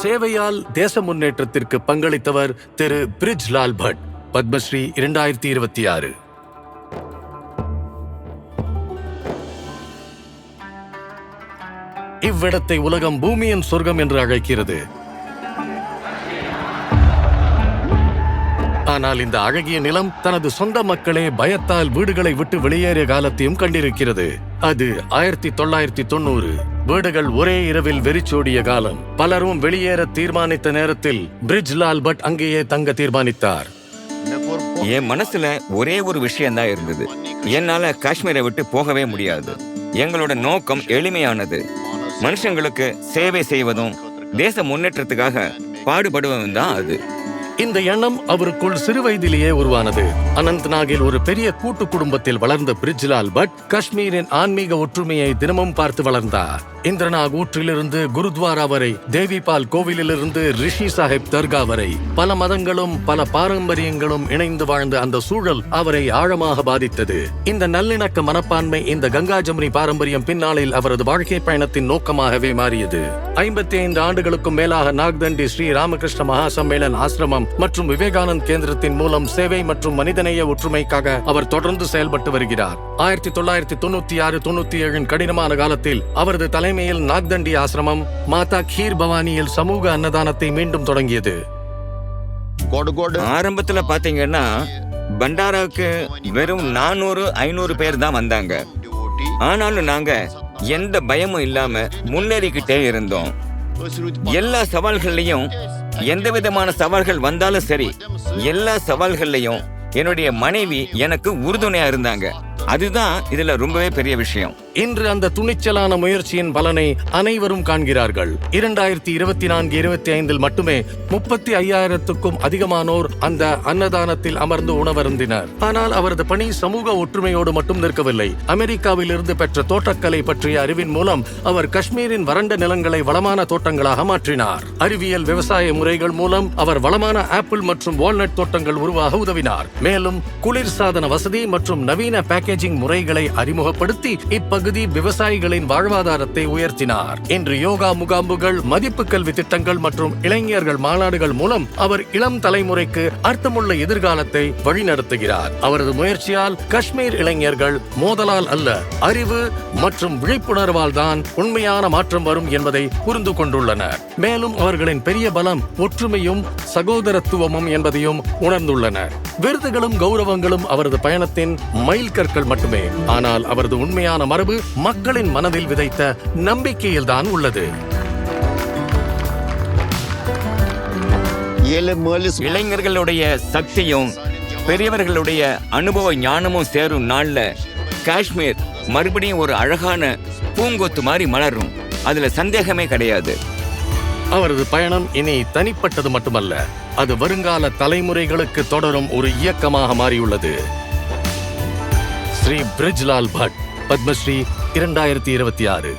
சேவையால் தேச முன்னேற்றத்திற்கு பங்களித்தவர் திரு பிரிஜ்லால் பட், பத்மஸ்ரீ 2026. இவ்விடத்தை உலகம் பூமியின் சொர்க்கம் என்று அழைக்கிறது. ஆனால் இந்த அழகிய நிலம் தனது சொந்த மக்களே பயத்தால் வீடுகளை விட்டு வெளியேறிய காலத்தையும் கண்டிருக்கிறது. அது 1990. வீடுகள் ஒரே இரவில் வெறிச்சோடிய காலம். பலரும் வெளியேற தீர்மானித்த நேரத்தில் பிரிஜ்லால் பட் அங்கேயே தங்க தீர்மானித்தார். என் மனசுல ஒரே ஒரு விஷயம்தான் இருந்தது. என்னால காஷ்மீரை விட்டு போகவே முடியாது. எங்களோட நோக்கம் எளிமையானது. மனுஷங்களுக்கு சேவை செய்வதும் தேச முன்னேற்றத்துக்காக பாடுபடுவதும் தான் அது. இந்த எண்ணம் அவருக்குள் சிறு வயதிலேயே உருவானது. அனந்த்நாகில் ஒரு பெரிய கூட்டு குடும்பத்தில் வளர்ந்த பிரிஜ்லால் பட் காஷ்மீரின் ஆன்மீக ஒற்றுமையை தினமும் பார்த்து வளர்ந்தார். இந்திரநாக் ஊற்றிலிருந்து குருத்வாரா வரை, தேவிபால் கோவிலிலிருந்து ரிஷி சாஹிப் தர்கா வரை பல மதங்களும் பல பாரம்பரியங்களும் இணைந்து வாழ்ந்த அந்த சூழல் அவரை ஆழமாக பாதித்தது. இந்த நல்லிணக்க மனப்பான்மை, இந்த கங்கா ஜமுனி பாரம்பரியம் பின்னாளில் அவரது வாழ்க்கை பயணத்தின் நோக்கமாகவே மாறியது. 55 ஆண்டுகளுக்கும் மேலாக நாக்தண்டி ஸ்ரீ ராமகிருஷ்ண மகா சம்மேளன் ஆசிரமம் மற்றும் விவேகானந்த் கேந்திரத்தின் மூலம் சேவை மற்றும் மனிதநேய ஒற்றுமைக்காக அவர் தொடர்ந்து செயல்பட்டு வருகிறார். 1996-97 கடினமான காலத்தில் அவரது தலைமையில் நாக்தண்டி ஆசிரமம் மாதா கீர் பவானியில் சமூக அன்னதானத்தை மீண்டும் தொடங்கியது. ஆரம்பத்துல பாத்தீங்கன்னா பண்டாராவுக்கு வெறும் 400-500 பேர் தான் வந்தாங்க. ஆனாலும் நாங்க எந்த பயமும் இல்லாம முன்னேறிக்கிட்டே இருந்தோம். எல்லா சவால்கள்லையும், எந்த விதமான சவால்கள் வந்தாலும் சரி, எல்லா சவால்கள்லையும் என்னுடைய மனைவி எனக்கு உறுதுணையா இருந்தாங்க. அதுதான் இதுல ரொம்பவே பெரிய விஷயம். இன்று அந்த துணிச்சலான முயற்சியின் பலனை அனைவரும் காண்கிறார்கள். 2024-25 மட்டுமே 35,000க்கும் அதிகமானோர் அந்த அன்னதானத்தில் அமர்ந்து உணவருந்தினர். ஆனால் அவரது பணி சமூக ஒற்றுமையோடு மட்டும் நிற்கவில்லை. அமெரிக்காவில் இருந்து பெற்ற தோட்டக்கலை பற்றிய அறிவின் மூலம் அவர் காஷ்மீரின் வறண்ட நிலங்களை வளமான தோட்டங்களாக மாற்றினார். அறிவியல் விவசாய முறைகள் மூலம் அவர் வளமான ஆப்பிள் மற்றும் வால்நட் தோட்டங்கள் உருவாக உதவினார். மேலும் குளிர்சாதன வசதி மற்றும் நவீன பேக்கேஜிங் முறைகளை அறிமுகப்படுத்தி இப்பகுதி விவசாயிகளின் வாழ்வாதாரத்தை உயர்த்தினார். இன்று யோகா முகாம்புகள், மதிப்பு கல்வி திட்டங்கள் மற்றும் இளைஞர்கள் மாநாடுகள் மூலம் அவர் இளம் தலைமுறைக்கு அர்த்தமுள்ள எதிர்காலத்தை வழிநடத்துகிறார். அவரது முயற்சியால் காஷ்மீர் இளைஞர்கள் மோதலால் அல்ல, அறிவு மற்றும் விழிப்புணர்வால் தான் உண்மையான மாற்றம் வரும் என்பதை புரிந்து கொண்டுள்ளனர். மேலும் அவர்களின் பெரிய பலம் ஒற்றுமையும் சகோதரத்துவமும் என்பதையும் உணர்ந்துள்ளனர். விருதுகளும் கௌரவங்களும் அவரது பயணத்தின் மைல் கற்கள் மட்டுமே. ஆனால் அவரது உண்மையான மரபு மக்களின் மனதில் விதைத்த நம்பிக்கையில்தான் உள்ளது. இளைஞர்களுடைய சக்தியும் பெரியவர்களுடைய அனுபவ ஞானமும் சேரும் நாள்ல காஷ்மீர் மறுபடியும் ஒரு அழகான பூங்கொத்து மாதிரி மலரும். அதுல சந்தேகமே கிடையாது. அவரது பயணம் இனி தனிப்பட்டது மட்டுமல்ல, அது வருங்கால தலைமுறைகளுக்கு தொடரும் ஒரு இயக்கமாக மாறியுள்ளது. ஸ்ரீ பிரிஜ்லால் பட், பத்மஸ்ரீ 2026.